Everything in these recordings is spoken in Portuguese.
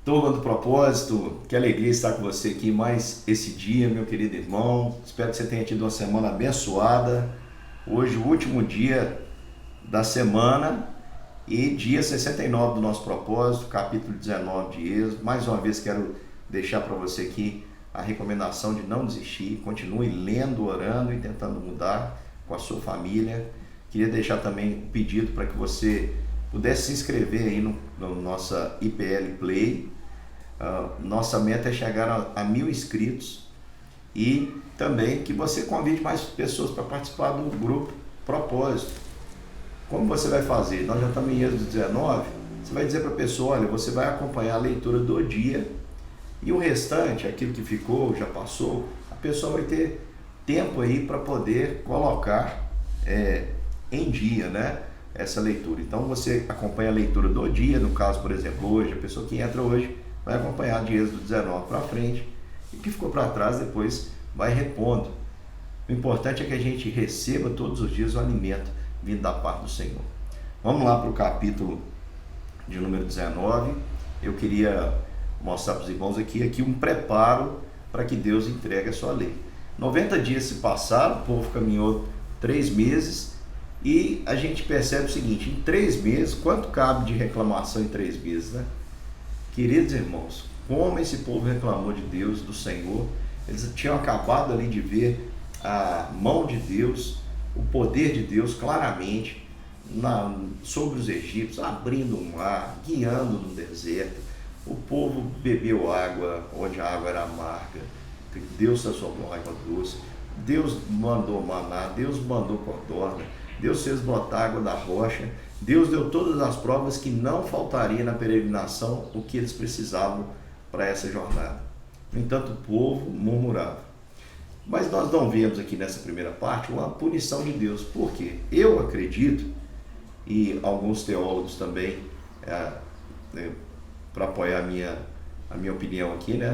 Turma do Propósito, que alegria estar com você aqui mais esse dia, meu querido irmão. Espero que você tenha tido uma semana abençoada. Hoje, o último dia da semana e dia 69 do nosso propósito, capítulo 19 de Êxodo. Mais uma vez quero deixar para você aqui a recomendação de não desistir. Continue lendo, orando e tentando mudar com a sua família. Queria deixar também um pedido para que você pudesse se inscrever aí no nossa IPL Play. Nossa meta é chegar a 1.000 inscritos e também que você convide mais pessoas para participar do grupo Propósito. Como você vai fazer? Nós já estamos em Êxodo 19, você vai dizer para a pessoa, olha, você vai acompanhar a leitura do dia e o restante, aquilo que ficou, já passou, a pessoa vai ter tempo aí para poder colocar em dia, né? Essa leitura. Então você acompanha a leitura do dia, no caso, por exemplo, hoje, a pessoa que entra hoje vai acompanhar de Êxodo 19 para frente e o que ficou para trás depois vai repondo. O importante é que a gente receba todos os dias o alimento vindo da parte do Senhor. Vamos lá para o capítulo de número 19. Eu queria mostrar para os irmãos aqui um preparo para que Deus entregue a sua lei. 90 dias se passaram, o povo caminhou 3 meses e a gente percebe o seguinte, em 3 meses, quanto cabe de reclamação em 3 meses, né? Queridos irmãos, como esse povo reclamou de Deus, do Senhor, eles tinham acabado ali de ver a mão de Deus, o poder de Deus claramente sobre os egípcios, abrindo o mar, guiando no deserto. O povo bebeu água onde a água era amarga, Deus transformou água doce, Deus mandou maná, Deus mandou codorna, Deus fez brotar água da rocha, Deus deu todas as provas que não faltaria na peregrinação o que eles precisavam para essa jornada. No entanto, o povo murmurava. Mas nós não vemos aqui nessa primeira parte uma punição de Deus. Por quê? Eu acredito, e alguns teólogos também, para apoiar a minha opinião aqui, né?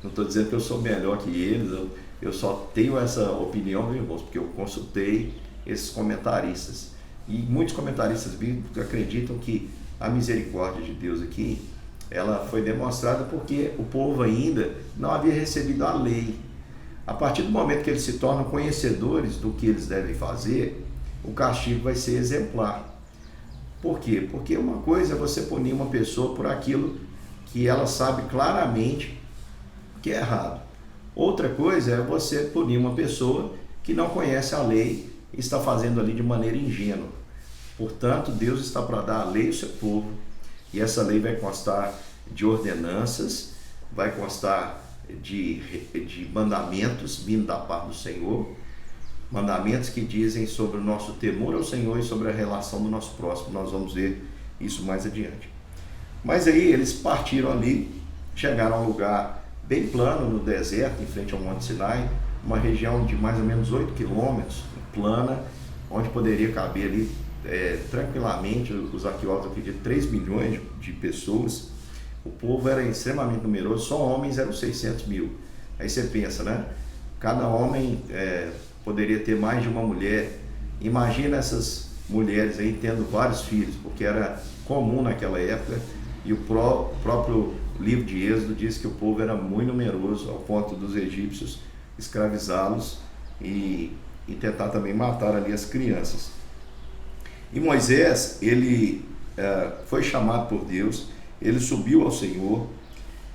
Não estou dizendo que eu sou melhor que eles, eu só tenho essa opinião, meus irmãos, porque eu consultei esses comentaristas. E muitos comentaristas bíblicos acreditam que a misericórdia de Deus aqui, ela foi demonstrada porque o povo ainda não havia recebido a lei. A partir do momento que eles se tornam conhecedores do que eles devem fazer, o castigo vai ser exemplar. Por quê? Porque uma coisa é você punir uma pessoa por aquilo que ela sabe claramente que é errado. Outra coisa é você punir uma pessoa que não conhece a lei e está fazendo ali de maneira ingênua. Portanto, Deus está para dar a lei ao seu povo, e essa lei vai constar de ordenanças, vai constar de mandamentos vindo da parte do Senhor, mandamentos que dizem sobre o nosso temor ao Senhor e sobre a relação do nosso próximo. Nós vamos ver isso mais adiante. Mas aí eles partiram ali, chegaram a um lugar bem plano no deserto, em frente ao Monte Sinai, uma região de mais ou menos 8 quilômetros, plana, onde poderia caber ali tranquilamente, os arqueólogos acreditam, 3 milhões de pessoas. O povo era extremamente numeroso, só homens eram 600 mil. Aí você pensa, né? Cada homem poderia ter mais de uma mulher. Imagina essas mulheres aí tendo vários filhos, porque era comum naquela época, e o próprio livro de Êxodo diz que o povo era muito numeroso, ao ponto dos egípcios escravizá-los e tentar também matar ali as crianças. E Moisés, ele foi chamado por Deus, ele subiu ao Senhor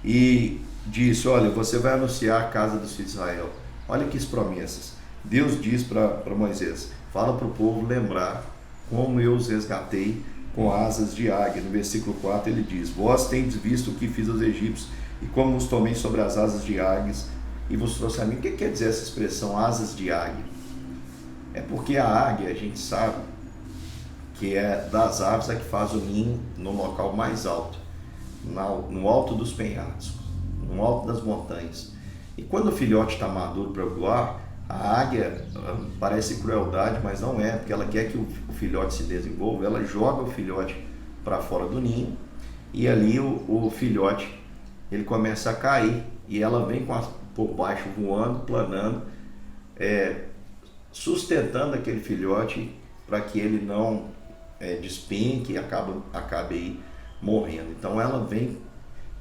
e disse, olha, você vai anunciar a casa dos filhos de Israel. Olha que promessas. Deus diz para Moisés, fala para o povo lembrar como eu os resgatei com asas de águia. No versículo 4 ele diz, vós tendes visto o que fiz aos egípcios e como os tomei sobre as asas de águias e vos trouxe a mim. O que quer dizer essa expressão, asas de águia? É porque a águia, a gente sabe, que é das aves a que faz o ninho no local mais alto, no alto dos penhascos, no alto das montanhas. E quando o filhote está maduro para voar, a águia parece crueldade, mas não é, porque ela quer que o filhote se desenvolva, ela joga o filhote para fora do ninho e ali o filhote ele começa a cair e ela vem por baixo voando, planando, sustentando aquele filhote para que ele não despenque e acabe aí morrendo. Então ela vem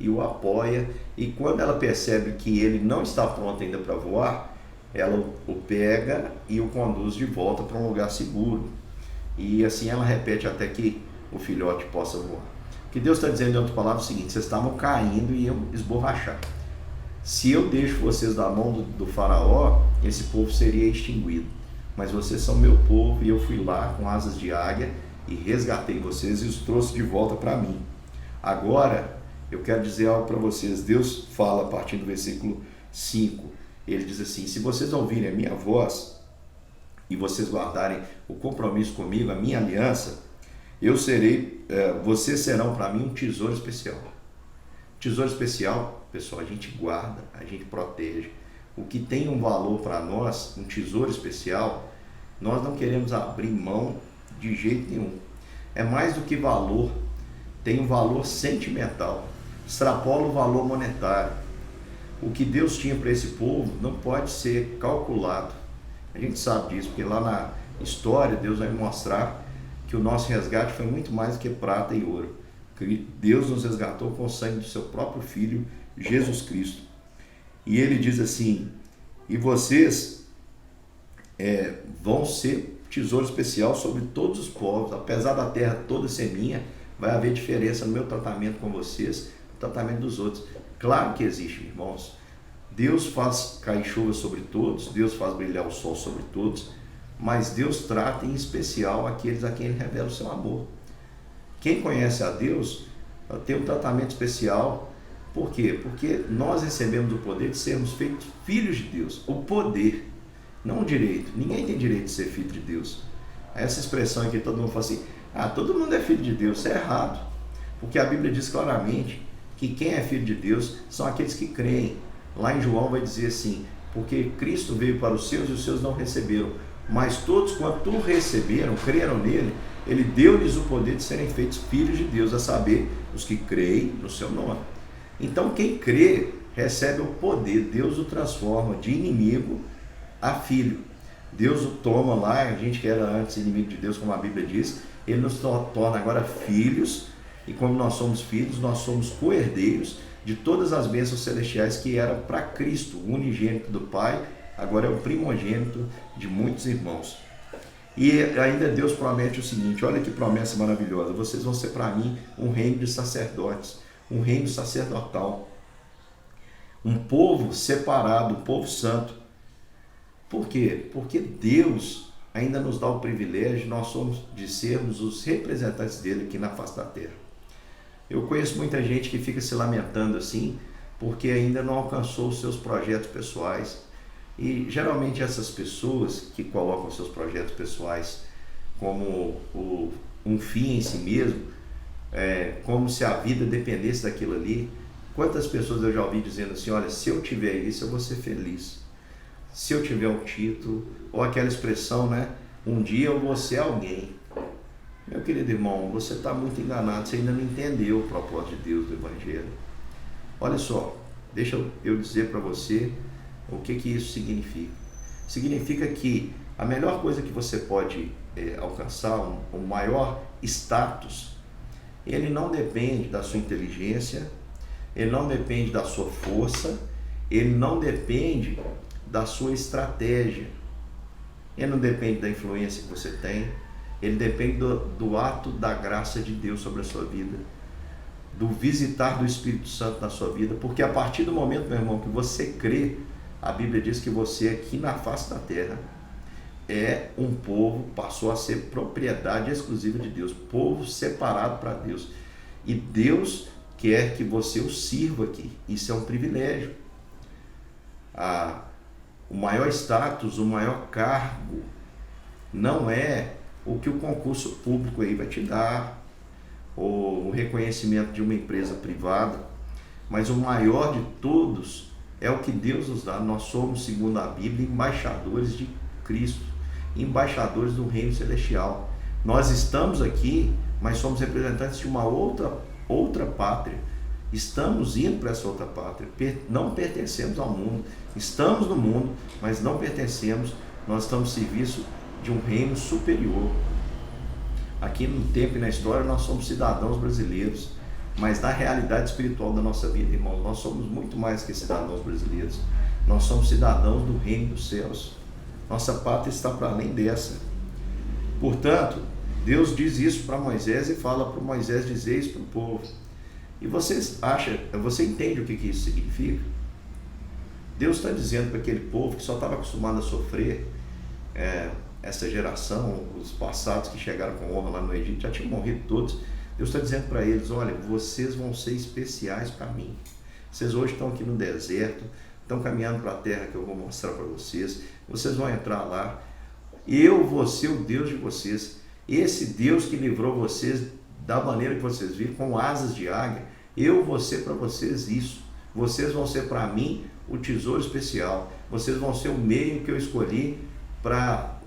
e o apoia, e quando ela percebe que ele não está pronto ainda para voar, ela o pega e o conduz de volta para um lugar seguro. E assim ela repete até que o filhote possa voar. O que Deus está dizendo, em outras palavras, é o seguinte: vocês estavam caindo e iam esborrachar. Se eu deixo vocês na mão do faraó, esse povo seria extinguido. Mas vocês são meu povo e eu fui lá com asas de águia e resgatei vocês e os trouxe de volta para mim. Agora, eu quero dizer algo para vocês. Deus fala a partir do versículo 5. Ele diz assim: se vocês ouvirem a minha voz e vocês guardarem o compromisso comigo, a minha aliança, vocês serão para mim um tesouro especial. Tesouro especial, pessoal, a gente guarda, a gente protege. O que tem um valor para nós, um tesouro especial, nós não queremos abrir mão de jeito nenhum. É mais do que valor, tem um valor sentimental, extrapola o valor monetário. O que Deus tinha para esse povo não pode ser calculado. A gente sabe disso, porque lá na história Deus vai mostrar que o nosso resgate foi muito mais do que prata e ouro. Deus nos resgatou com o sangue do seu próprio Filho, Jesus Cristo. E ele diz assim: e vocês vão ser tesouro especial sobre todos os povos. Apesar da terra toda ser minha, vai haver diferença no meu tratamento com vocês, no tratamento dos outros. Claro que existe, irmãos. Deus faz cair chuva sobre todos, Deus faz brilhar o sol sobre todos, mas Deus trata em especial aqueles a quem Ele revela o seu amor. Quem conhece a Deus tem um tratamento especial. Por quê? Porque nós recebemos o poder de sermos feitos filhos de Deus. O poder, não o direito. Ninguém tem direito de ser filho de Deus. Essa expressão aqui, todo mundo fala assim: todo mundo é filho de Deus. Isso é errado. Porque a Bíblia diz claramente que quem é filho de Deus são aqueles que creem. Lá em João vai dizer assim: porque Cristo veio para os seus e os seus não receberam. Mas todos quanto receberam, creram nele, ele deu-lhes o poder de serem feitos filhos de Deus, a saber, os que creem no seu nome. Então quem crê recebe o poder. Deus o transforma de inimigo a filho. Deus o toma lá, a gente que era antes inimigo de Deus, como a Bíblia diz, ele nos torna agora filhos, e como nós somos filhos, nós somos co-herdeiros de todas as bênçãos celestiais que eram para Cristo, o unigênito do Pai, agora é o primogênito de muitos irmãos. E ainda Deus promete o seguinte: olha que promessa maravilhosa: vocês vão ser para mim um reino de sacerdotes, um reino sacerdotal, um povo separado, um povo santo. Por quê? Porque Deus ainda nos dá o privilégio de sermos os representantes dele aqui na face da terra. Eu conheço muita gente que fica se lamentando assim, porque ainda não alcançou os seus projetos pessoais. E geralmente essas pessoas que colocam seus projetos pessoais como um fim em si mesmo, como se a vida dependesse daquilo ali. Quantas pessoas eu já ouvi dizendo assim: olha, se eu tiver isso eu vou ser feliz, se eu tiver um título, ou aquela expressão, né, um dia eu vou ser alguém. Meu querido irmão, você está muito enganado, você ainda não entendeu o propósito de Deus do Evangelho. Olha só, deixa eu dizer para você o que isso significa. Significa que a melhor coisa que você pode alcançar, o maior status, ele não depende da sua inteligência, ele não depende da sua força, ele não depende da sua estratégia, ele não depende da influência que você tem, ele depende do ato da graça de Deus sobre a sua vida, do visitar do Espírito Santo na sua vida, porque a partir do momento, meu irmão, que você crê, a Bíblia diz que você aqui na face da terra é um povo, passou a ser propriedade exclusiva de Deus, povo separado para Deus, e Deus quer que você o sirva aqui. Isso é um privilégio. O maior status, o maior cargo não é o que o concurso público aí vai te dar, ou o reconhecimento de uma empresa privada, mas o maior de todos é o que Deus nos dá. Nós somos, segundo a Bíblia, embaixadores de Cristo, embaixadores do reino celestial. Nós estamos aqui, mas somos representantes de uma outra pátria. Estamos indo para essa outra pátria. Não pertencemos ao mundo. Estamos no mundo, mas não pertencemos. Nós estamos em serviço de um reino superior. Aqui no tempo e na história nós somos cidadãos brasileiros Mas na realidade espiritual da nossa vida, irmãos, nós somos muito mais que cidadãos brasileiros. Nós somos cidadãos do reino dos céus. Nossa pátria está para além dessa. Portanto, Deus diz isso para Moisés e fala para Moisés dizer isso para o povo. E você entende o que isso significa? Deus está dizendo para aquele povo que só estava acostumado a sofrer, essa geração, os passados que chegaram com honra lá no Egito, já tinham morrido todos. Deus está dizendo para eles, olha, vocês vão ser especiais para mim. Vocês hoje estão aqui no deserto, estão caminhando para a terra que eu vou mostrar para vocês. Vocês vão entrar lá. Eu vou ser o Deus de vocês. Esse Deus que livrou vocês da maneira que vocês viram, com asas de águia, eu vou ser para vocês isso. Vocês vão ser para mim o tesouro especial. Vocês vão ser o meio que eu escolhi para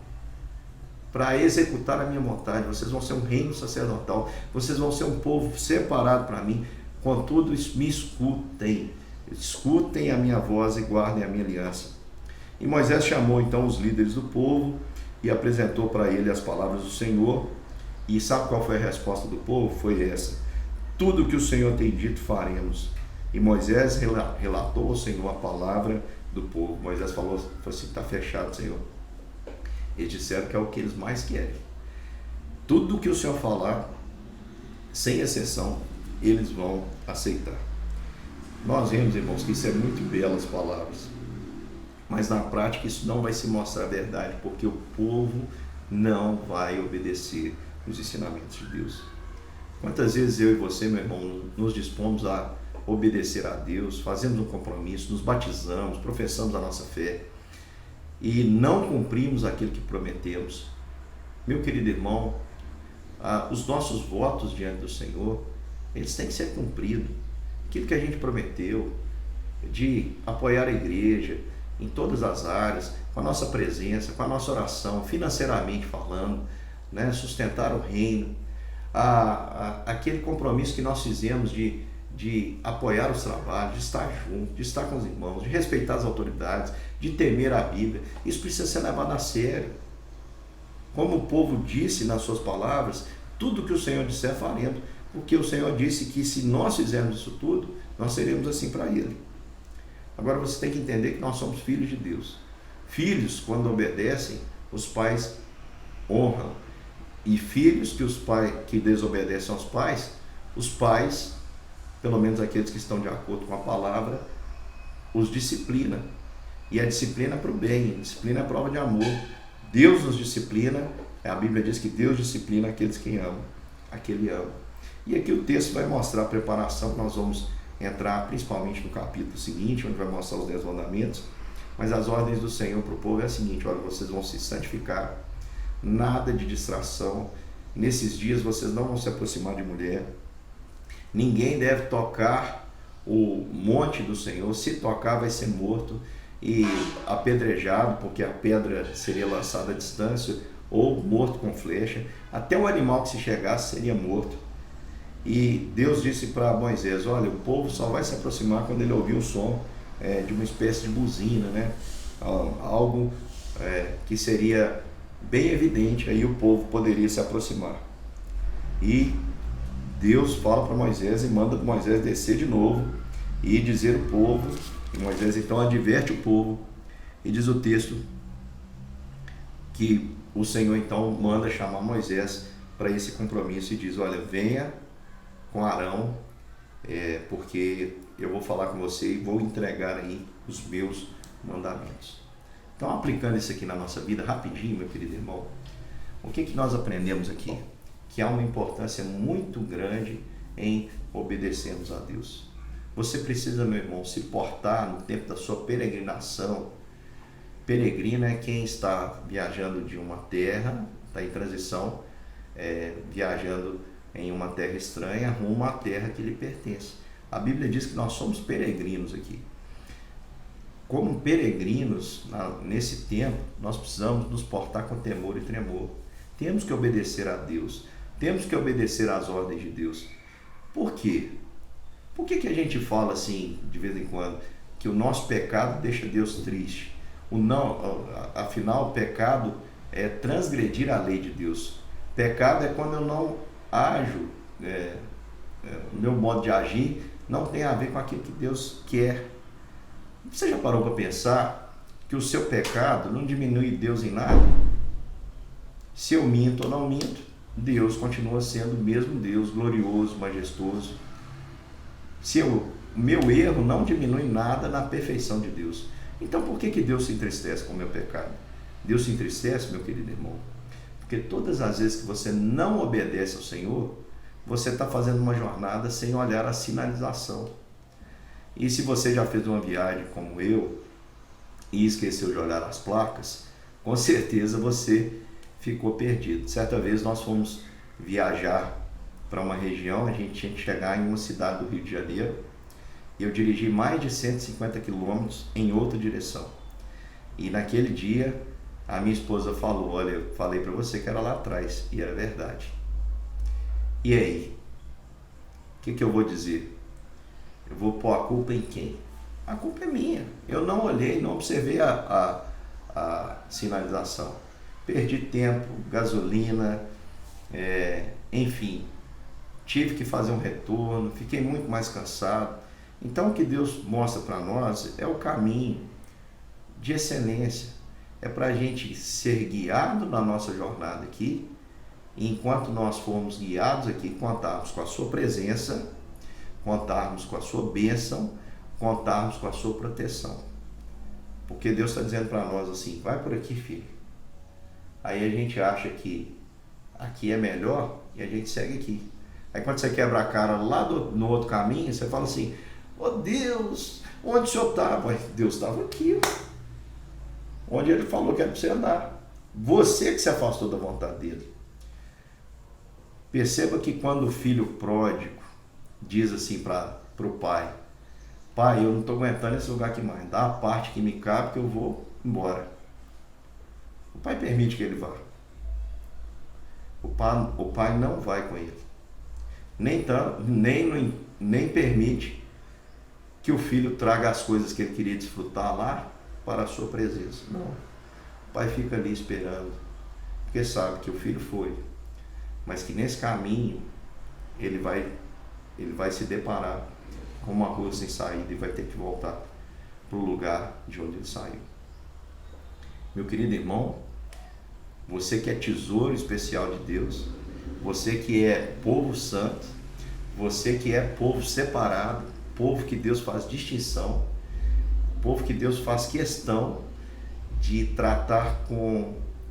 executar a minha vontade. Vocês vão ser um reino sacerdotal. Vocês vão ser um povo separado para mim. Contudo, me escutem. Escutem a minha voz e guardem a minha aliança. E Moisés chamou então os líderes do povo e apresentou para ele as palavras do Senhor. E sabe qual foi a resposta do povo? Foi essa: tudo que o Senhor tem dito faremos. E Moisés relatou ao Senhor a palavra do povo. Moisés falou assim: está fechado, Senhor. Eles disseram que é o que eles mais querem. Tudo que o Senhor falar, sem exceção, eles vão aceitar. Nós vemos, irmãos, que isso é muito belas palavras, mas na prática isso não vai se mostrar verdade, porque o povo não vai obedecer os ensinamentos de Deus. Quantas vezes eu e você, meu irmão, nos dispomos a obedecer a Deus, fazemos um compromisso, nos batizamos, professamos a nossa fé e não cumprimos aquilo que prometemos? Meu querido irmão, os nossos votos diante do Senhor, eles têm que ser cumpridos. Aquilo que a gente prometeu de apoiar a igreja em todas as áreas, com a nossa presença, com a nossa oração, financeiramente falando, né, sustentar o reino, aquele compromisso que nós fizemos de apoiar os trabalhos, de estar junto, de estar com os irmãos, de respeitar as autoridades, de temer a Bíblia, isso precisa ser levado a sério. Como o povo disse nas suas palavras, tudo que o Senhor disser faremos, porque o Senhor disse que se nós fizermos isso tudo, nós seremos assim para Ele. Agora você tem que entender que nós somos filhos de Deus. Filhos, quando obedecem, os pais honram. E filhos que desobedecem aos pais, os pais, pelo menos aqueles que estão de acordo com a palavra, os disciplina. E a disciplina é para o bem, a disciplina é prova de amor. Deus nos disciplina, a Bíblia diz que Deus disciplina aqueles que amam, aquele ama. E aqui o texto vai mostrar a preparação, nós vamos entrar principalmente no capítulo seguinte, onde vai mostrar os 10 mandamentos, mas as ordens do Senhor para o povo é a seguinte: olha, vocês vão se santificar, nada de distração, nesses dias vocês não vão se aproximar de mulher, ninguém deve tocar o monte do Senhor, se tocar vai ser morto e apedrejado, porque a pedra seria lançada à distância, ou morto com flecha, até o animal que se chegasse seria morto. E Deus disse para Moisés: olha, o povo só vai se aproximar quando ele ouvir o som de uma espécie de buzina, né? Algo que seria bem evidente, aí o povo poderia se aproximar. E Deus fala para Moisés e manda Moisés descer de novo e dizer ao povo, e Moisés então adverte o povo, e diz o texto que o Senhor então manda chamar Moisés para esse compromisso e diz: olha, venha com Arão, porque eu vou falar com você e vou entregar aí os meus mandamentos. Então, aplicando isso aqui na nossa vida rapidinho, meu querido irmão, o que nós aprendemos aqui? Que há uma importância muito grande em obedecermos a Deus. Você precisa, meu irmão, se portar no tempo da sua peregrinação. Peregrino é quem está viajando de uma terra, está em transição, viajando em uma terra estranha rumo à terra que lhe pertence. A Bíblia diz que nós somos peregrinos aqui. Como peregrinos, nesse tempo, nós precisamos nos portar com temor e tremor. Temos que obedecer a Deus. Temos que obedecer às ordens de Deus. Por quê? Por que a gente fala assim, de vez em quando, que o nosso pecado deixa Deus triste? Afinal, o pecado é transgredir a lei de Deus. Pecado é quando eu não ajo o meu modo de agir não tem a ver com aquilo que Deus quer. Você já parou para pensar que o seu pecado não diminui Deus em nada? Se eu minto ou não minto, Deus continua sendo o mesmo Deus, glorioso, majestoso. O meu erro não diminui nada na perfeição de Deus. Então por que Deus se entristece com o meu pecado? Deus se entristece, meu querido irmão, porque todas as vezes que você não obedece ao Senhor, você está fazendo uma jornada sem olhar a sinalização. E se você já fez uma viagem como eu e esqueceu de olhar as placas, com certeza você ficou perdido. Certa vez nós fomos viajar para uma região, a gente tinha que chegar em uma cidade do Rio de Janeiro, e eu dirigi mais de 150 quilômetros em outra direção. E naquele dia a minha esposa falou: olha, eu falei para você que era lá atrás, e era verdade. E aí? O que eu vou dizer? Eu vou pôr a culpa em quem? A culpa é minha. Eu não olhei, não observei a sinalização. Perdi tempo, gasolina, enfim. Tive que fazer um retorno, fiquei muito mais cansado. Então o que Deus mostra para nós é o caminho de excelência. É para a gente ser guiado na nossa jornada aqui. E enquanto nós formos guiados aqui, contarmos com a sua presença, contarmos com a sua bênção, contarmos com a sua proteção. Porque Deus está dizendo para nós assim: vai por aqui, filho. Aí a gente acha que aqui é melhor e a gente segue aqui. Aí quando você quebra a cara lá no outro caminho, você fala assim: oh Deus, onde o Senhor estava? Deus estava aqui, onde Ele falou que era para você andar. Você que se afastou da vontade dEle. Perceba que quando o filho pródigo diz assim para o pai: pai, eu não estou aguentando esse lugar aqui mais, dá a parte que me cabe que eu vou embora. O pai permite que ele vá. O pai não vai com ele. Nem permite que o filho traga as coisas que ele queria desfrutar lá para a sua presença. Não. O pai fica ali esperando, porque sabe que o filho foi, mas que nesse caminho ele vai se deparar com uma rua sem saída e vai ter que voltar para o lugar de onde ele saiu. Meu querido irmão, você que é tesouro especial de Deus, você que é povo santo, você que é povo separado, povo que Deus faz distinção, povo que Deus faz questão de tratar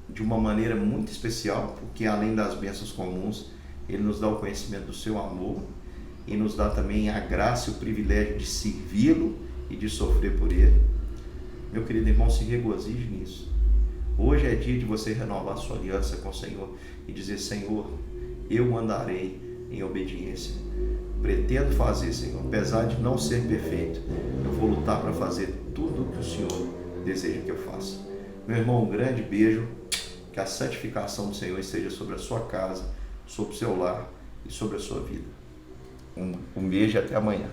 de uma maneira muito especial, porque além das bênçãos comuns, Ele nos dá o conhecimento do seu amor e nos dá também a graça e o privilégio de servi-lo e de sofrer por Ele. Meu querido irmão, se regozije nisso. Hoje é dia de você renovar sua aliança com o Senhor e dizer: Senhor, eu andarei em obediência. Pretendo fazer, Senhor, apesar de não ser perfeito, eu vou lutar para fazer tudo o que o Senhor deseja que eu faça. Meu irmão, um grande beijo, que a santificação do Senhor esteja sobre a sua casa, sobre o seu lar e sobre a sua vida. Um beijo e até amanhã.